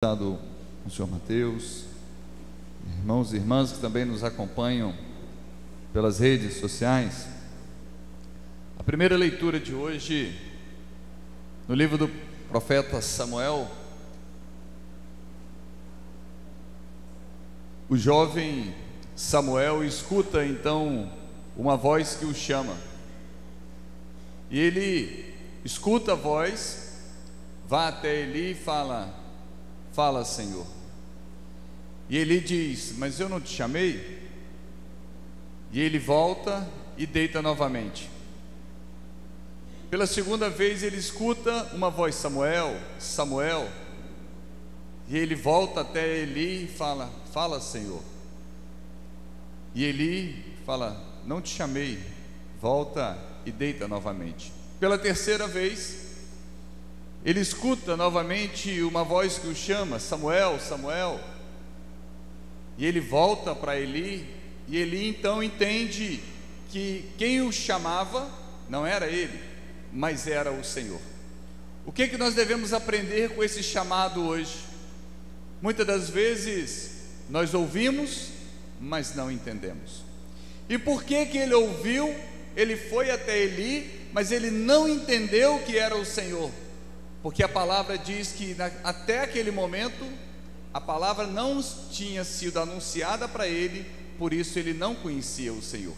Com o senhor Mateus, irmãos e irmãs que também nos acompanham pelas redes sociais. A primeira leitura de hoje, no livro do profeta Samuel, o jovem Samuel escuta então uma voz que o chama, e ele escuta a voz, vai até Eli e fala: "Fala, Senhor." E Eli diz: "Mas eu não te chamei?" E ele volta e deita novamente. Pela segunda vez ele escuta uma voz: "Samuel, Samuel." E ele volta até Eli e fala: "Fala, Senhor." E Eli fala: "Não te chamei." Volta e deita novamente. Pela terceira vez ele escuta novamente uma voz que o chama: "Samuel, Samuel." E ele volta para Eli, e Eli então entende que quem o chamava não era ele, mas era o Senhor. O que nós devemos aprender com esse chamado hoje? Muitas das vezes nós ouvimos, mas não entendemos. E por que ele ouviu? Ele foi até Eli, mas ele não entendeu que era o Senhor. Porque a palavra diz que até aquele momento a palavra não tinha sido anunciada para ele, por isso ele não conhecia o Senhor.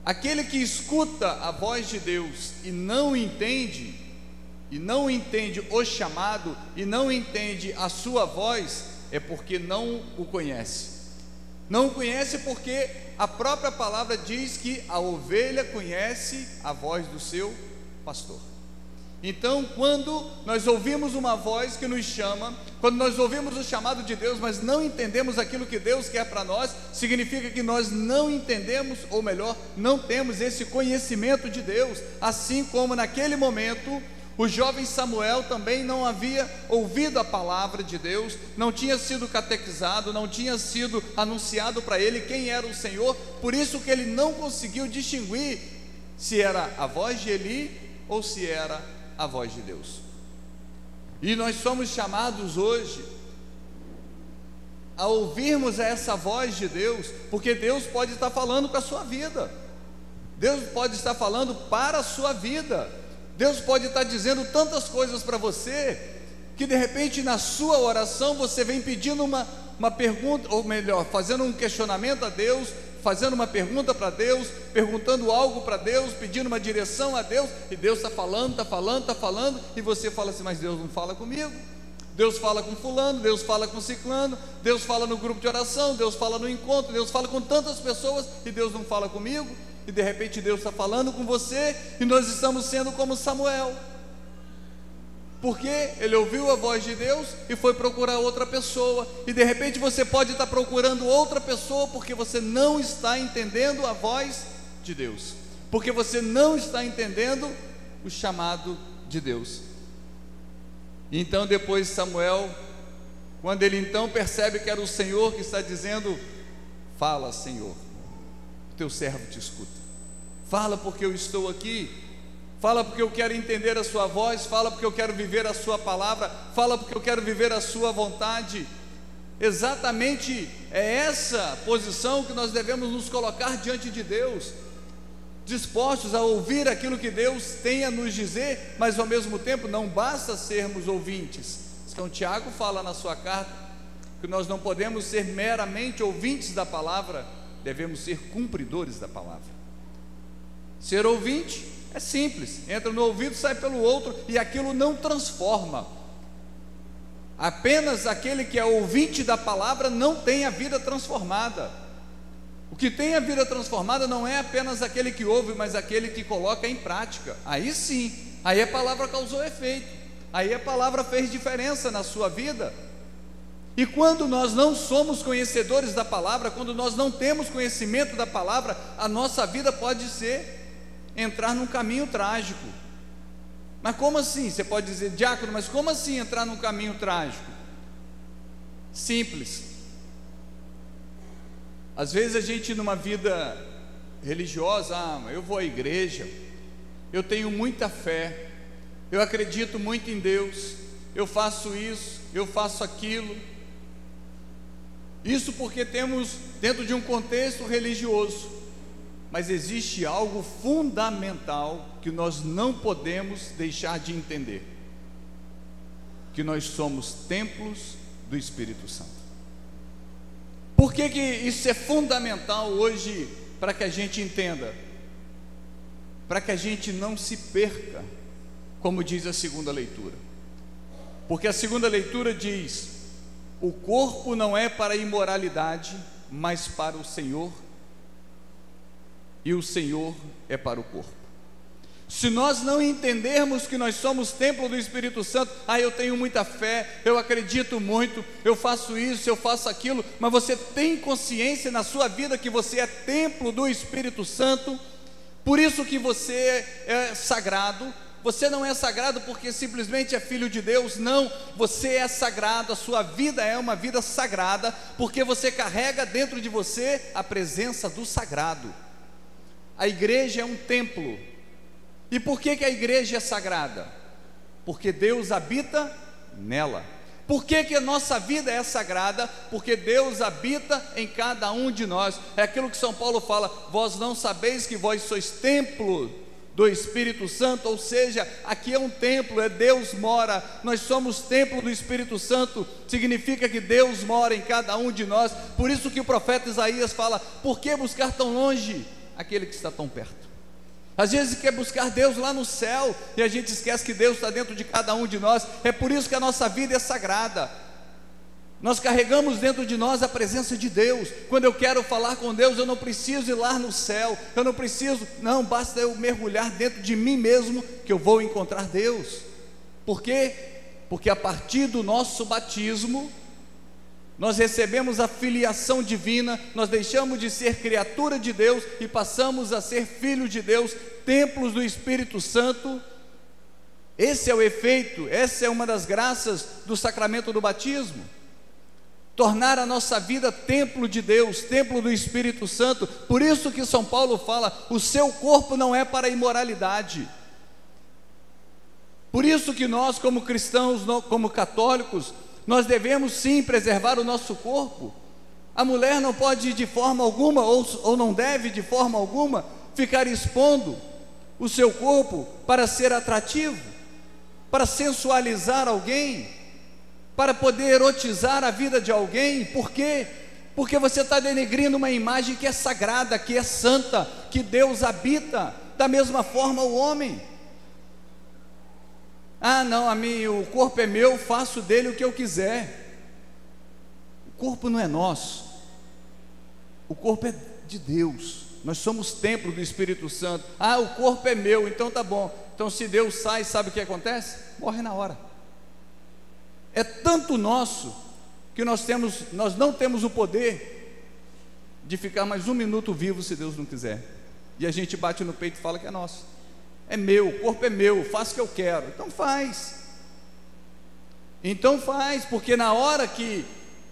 Aquele que escuta a voz de Deus e não entende o chamado, e não entende a sua voz, é porque não o conhece. Não o conhece porque a própria palavra diz que a ovelha conhece a voz do seu pastor. Então, quando nós ouvimos uma voz que nos chama, quando nós ouvimos o chamado de Deus, mas não entendemos aquilo que Deus quer para nós, significa que nós não entendemos, ou melhor, não temos esse conhecimento de Deus. Assim como naquele momento o jovem Samuel também não havia ouvido a palavra de Deus, não tinha sido catequizado, não tinha sido anunciado para ele quem era o Senhor, por isso que ele não conseguiu distinguir se era a voz de Eli ou se era a voz de Deus. E nós somos chamados hoje a ouvirmos essa voz de Deus, porque Deus pode estar falando com a sua vida, Deus pode estar falando para a sua vida, Deus pode estar dizendo tantas coisas para você, que de repente na sua oração você vem pedindo uma pergunta, ou melhor, fazendo um questionamento a Deus, fazendo uma pergunta para Deus, perguntando algo para Deus, pedindo uma direção a Deus, e Deus está falando, e você fala assim: "Mas Deus não fala comigo." Deus fala com fulano, Deus fala com ciclano, Deus fala no grupo de oração, Deus fala no encontro, Deus fala com tantas pessoas, e Deus não fala comigo. E de repente Deus está falando com você, e nós estamos sendo como Samuel, porque ele ouviu a voz de Deus e foi procurar outra pessoa, e de repente você pode estar procurando outra pessoa, porque você não está entendendo a voz de Deus, porque você não está entendendo o chamado de Deus. Então depois Samuel, quando ele então percebe que era o Senhor que está dizendo: "Fala, Senhor, o teu servo te escuta. Fala, porque eu estou aqui. Fala, porque eu quero entender a sua voz. Fala, porque eu quero viver a sua palavra. Fala, porque eu quero viver a sua vontade." Exatamente é essa posição que nós devemos nos colocar diante de Deus, dispostos a ouvir aquilo que Deus tem a nos dizer, mas ao mesmo tempo não basta sermos ouvintes. Então Tiago fala na sua carta que nós não podemos ser meramente ouvintes da palavra, devemos ser cumpridores da palavra. Ser ouvinte é simples, entra no ouvido, sai pelo outro, e aquilo não transforma. Apenas aquele que é ouvinte da palavra não tem a vida transformada. O que tem a vida transformada não é apenas aquele que ouve, mas aquele que coloca em prática. Aí sim, aí a palavra causou efeito, aí a palavra fez diferença na sua vida. E quando nós não somos conhecedores da palavra, quando nós não temos conhecimento da palavra, a nossa vida pode entrar num caminho trágico. Mas como assim? Você pode dizer: "Diácono, mas como assim entrar num caminho trágico?" Simples. Às vezes a gente, numa vida religiosa, eu vou à igreja, eu tenho muita fé, eu acredito muito em Deus, eu faço isso, eu faço aquilo. Isso porque temos dentro de um contexto religioso, mas existe algo fundamental que nós não podemos deixar de entender: que nós somos templos do Espírito Santo. Por que isso é fundamental hoje para que a gente entenda? Para que a gente não se perca, como diz a segunda leitura. Porque a segunda leitura diz: o corpo não é para a imoralidade, mas para o Senhor, e o Senhor é para o corpo. Se nós não entendermos que nós somos templo do Espírito Santo, eu tenho muita fé, eu acredito muito, eu faço isso, eu faço aquilo, mas você tem consciência na sua vida que você é templo do Espírito Santo, por isso que você é sagrado. Você não é sagrado porque simplesmente é filho de Deus, não, você é sagrado, a sua vida é uma vida sagrada, porque você carrega dentro de você a presença do sagrado. A igreja é um templo. E por que a igreja é sagrada? Porque Deus habita nela. Por que a nossa vida é sagrada? Porque Deus habita em cada um de nós. É aquilo que São Paulo fala: vós não sabeis que vós sois templo do Espírito Santo? Ou seja, aqui é um templo, Deus mora, nós somos templo do Espírito Santo, significa que Deus mora em cada um de nós. Por isso que o profeta Isaías fala: por que buscar tão longe aquele que está tão perto? Às vezes quer buscar Deus lá no céu, e a gente esquece que Deus está dentro de cada um de nós. É por isso que a nossa vida é sagrada. Nós carregamos dentro de nós a presença de Deus. Quando eu quero falar com Deus, eu não preciso ir lá no céu, eu não preciso, não, basta eu mergulhar dentro de mim mesmo, que eu vou encontrar Deus. Por quê? Porque a partir do nosso batismo, nós recebemos a filiação divina, nós deixamos de ser criatura de Deus e passamos a ser filho de Deus, templos do Espírito Santo. Esse é o efeito, essa é uma das graças do sacramento do batismo. Tornar a nossa vida templo de Deus, templo do Espírito Santo. Por isso que São Paulo fala: o seu corpo não é para a imoralidade. Por isso que nós, como cristãos, como católicos, nós devemos sim preservar o nosso corpo. A mulher não pode de forma alguma, ou não deve de forma alguma, ficar expondo o seu corpo para ser atrativo, para sensualizar alguém, para poder erotizar a vida de alguém. Por quê? Porque você está denegrindo uma imagem que é sagrada, que é santa, que Deus habita. Da mesma forma o homem: não, o corpo é meu, faço dele o que eu quiser. O corpo não é nosso, o corpo é de Deus. Nós somos templo do Espírito Santo. O corpo é meu, então tá bom. Então se Deus sai, sabe o que acontece? Morre na hora. É tanto nosso que nós não temos o poder de ficar mais um minuto vivo se Deus não quiser. E a gente bate no peito e fala que é nosso. É meu, o corpo é meu, faço o que eu quero. Então faz, porque na hora que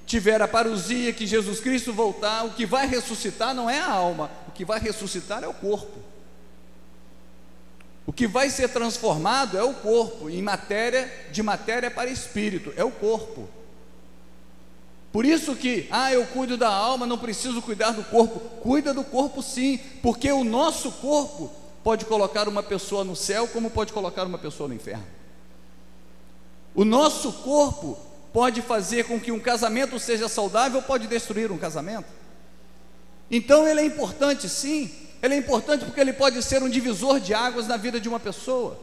tiver a parousia, que Jesus Cristo voltar, o que vai ressuscitar não é a alma, o que vai ressuscitar é o corpo. O que vai ser transformado é o corpo, de matéria para espírito, é o corpo. Por isso que, eu cuido da alma, não preciso cuidar do corpo. Cuida do corpo sim, porque o nosso corpo pode colocar uma pessoa no céu, como pode colocar uma pessoa no inferno. O nosso corpo pode fazer com que um casamento seja saudável, pode destruir um casamento. Então ele é importante sim, ele é importante porque ele pode ser um divisor de águas na vida de uma pessoa.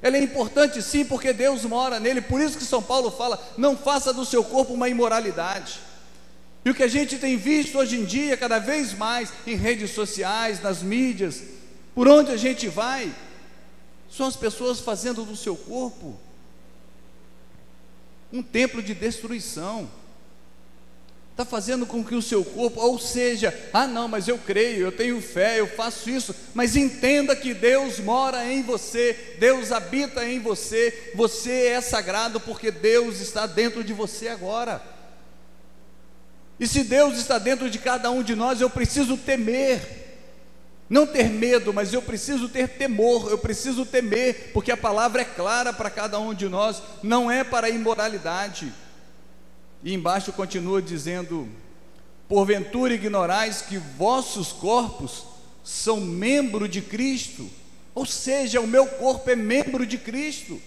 Ele é importante sim porque Deus mora nele. Por isso que São Paulo fala: não faça do seu corpo uma imoralidade. E o que a gente tem visto hoje em dia, cada vez mais, em redes sociais, nas mídias, por onde a gente vai, são as pessoas fazendo do seu corpo um templo de destruição. Está fazendo com que o seu corpo, ou seja, não, mas eu creio, eu tenho fé, eu faço isso, mas entenda que Deus mora em você, Deus habita em você, você é sagrado porque Deus está dentro de você agora. E se Deus está dentro de cada um de nós, eu preciso temer, Não ter medo, mas eu preciso ter temor, eu preciso temer, porque a palavra é clara para cada um de nós, não é para a imoralidade. E embaixo continua dizendo: porventura ignorais que vossos corpos são membro de Cristo? Ou seja, o meu corpo é membro de Cristo.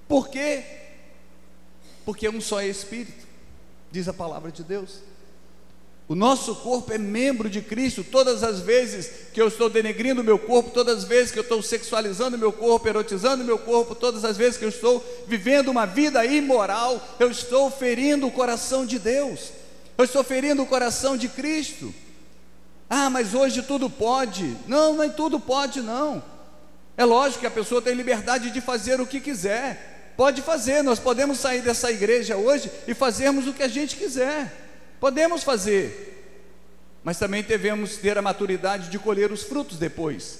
Por quê? Porque um só é Espírito, diz a palavra de Deus. O nosso corpo é membro de Cristo. Todas as vezes que eu estou denegrindo o meu corpo, todas as vezes que eu estou sexualizando o meu corpo, erotizando o meu corpo, todas as vezes que eu estou vivendo uma vida imoral, eu estou ferindo o coração de Deus, eu estou ferindo o coração de Cristo. Ah, mas hoje tudo pode. Não, nem tudo pode não. É lógico que a pessoa tem liberdade de fazer o que quiser. Pode fazer, nós podemos sair dessa igreja hoje e fazermos o que a gente quiser. Podemos fazer, mas também devemos ter a maturidade de colher os frutos depois.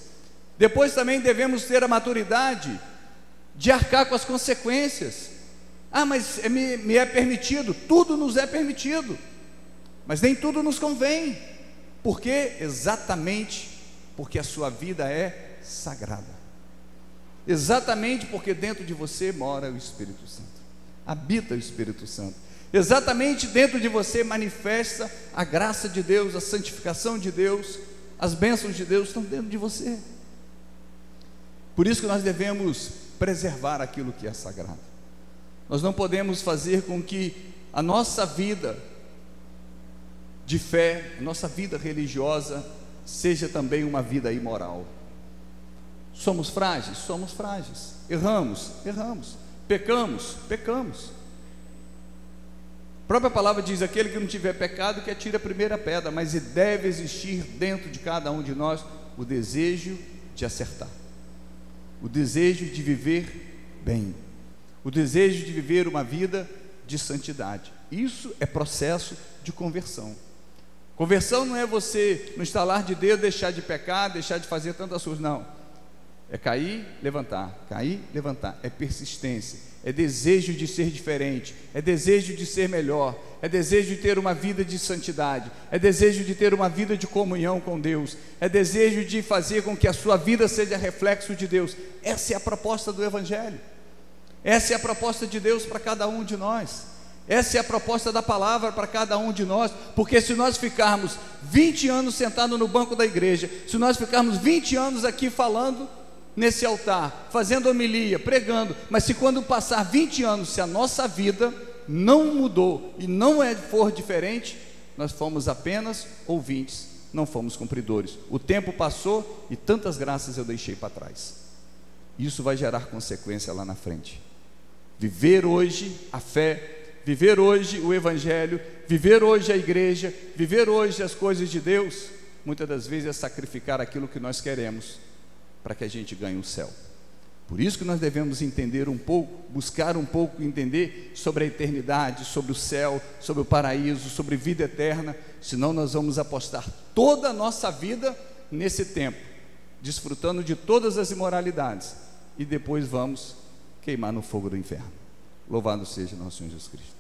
Depois também devemos ter a maturidade de arcar com as consequências. Ah, mas me é permitido. Tudo nos é permitido, mas nem tudo nos convém. Por quê? Exatamente porque a sua vida é sagrada. Exatamente porque dentro de você mora o Espírito Santo, habita o Espírito Santo. Exatamente dentro de você manifesta a graça de Deus, a santificação de Deus, as bênçãos de Deus estão dentro de você. Por isso que nós devemos preservar aquilo que é sagrado. Nós não podemos fazer com que a nossa vida de fé, a nossa vida religiosa seja também uma vida imoral. Somos frágeis? Somos frágeis. Erramos? Erramos. Pecamos? Pecamos. A própria palavra diz: aquele que não tiver pecado, que atire a primeira pedra. Mas deve existir dentro de cada um de nós o desejo de acertar, o desejo de viver bem, o desejo de viver uma vida de santidade. Isso é processo de conversão. Conversão não é você, no estalar de dedo, deixar de pecar, deixar de fazer tantas coisas, não. É cair, levantar, é persistência, é desejo de ser diferente, é desejo de ser melhor, é desejo de ter uma vida de santidade, é desejo de ter uma vida de comunhão com Deus, é desejo de fazer com que a sua vida seja reflexo de Deus. Essa é a proposta do Evangelho, essa é a proposta de Deus para cada um de nós, essa é a proposta da palavra para cada um de nós. Porque se nós ficarmos 20 anos sentados no banco da igreja, se nós ficarmos 20 anos aqui falando nesse altar, fazendo homilia, pregando, mas se quando passar 20 anos, se a nossa vida não mudou e não for diferente, nós fomos apenas ouvintes, não fomos cumpridores. O tempo passou e tantas graças eu deixei para trás. Isso vai gerar consequência lá na frente. Viver hoje a fé, viver hoje o Evangelho, viver hoje a igreja, viver hoje as coisas de Deus, muitas das vezes é sacrificar aquilo que nós queremos para que a gente ganhe o céu. Por isso que nós devemos entender um pouco, buscar um pouco entender sobre a eternidade, sobre o céu, sobre o paraíso, sobre vida eterna. Senão nós vamos apostar toda a nossa vida nesse tempo, desfrutando de todas as imoralidades, e depois vamos queimar no fogo do inferno. Louvado seja nosso Senhor Jesus Cristo.